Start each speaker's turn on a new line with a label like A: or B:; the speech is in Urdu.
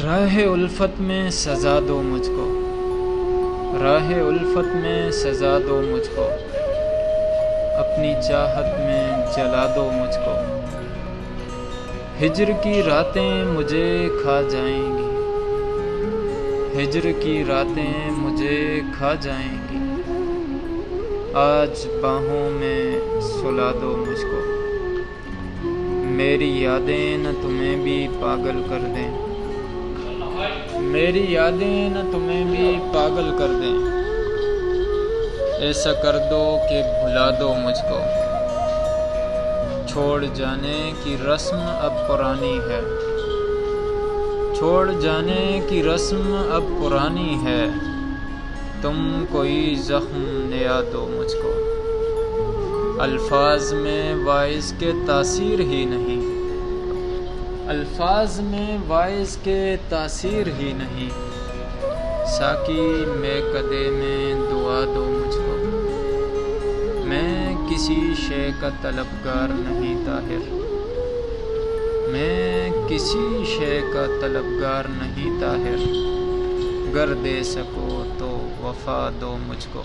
A: راہ الفت میں سزا دو مجھ کو، راہ الفت میں سزا دو مجھ کو، اپنی چاہت میں جلا دو مجھ کو۔ ہجر کی راتیں مجھے کھا جائیں گی، ہجر کی راتیں مجھے کھا جائیں گی، آج باہوں میں سلا دو مجھ کو۔ میری یادیں نہ تمہیں بھی پاگل کر دیں، میری یادیں نہ تمہیں بھی پاگل کر دیں، ایسا کر دو کہ بھلا دو مجھ کو۔ چھوڑ جانے کی رسم اب پرانی ہے، چھوڑ جانے کی رسم اب پرانی ہے، تم کوئی زخم نیا دو مجھ کو۔ الفاظ میں واعظ کے تاثیر ہی نہیں، الفاظ میں واعظ کے تاثیر ہی نہیں، ساقی میں کدے میں دعا دو مجھ کو۔ میں کسی شے کا طلبگار نہیں طاہر، میں کسی شے کا طلبگار نہیں طاہر، گر دے سکو تو وفا دو مجھ کو۔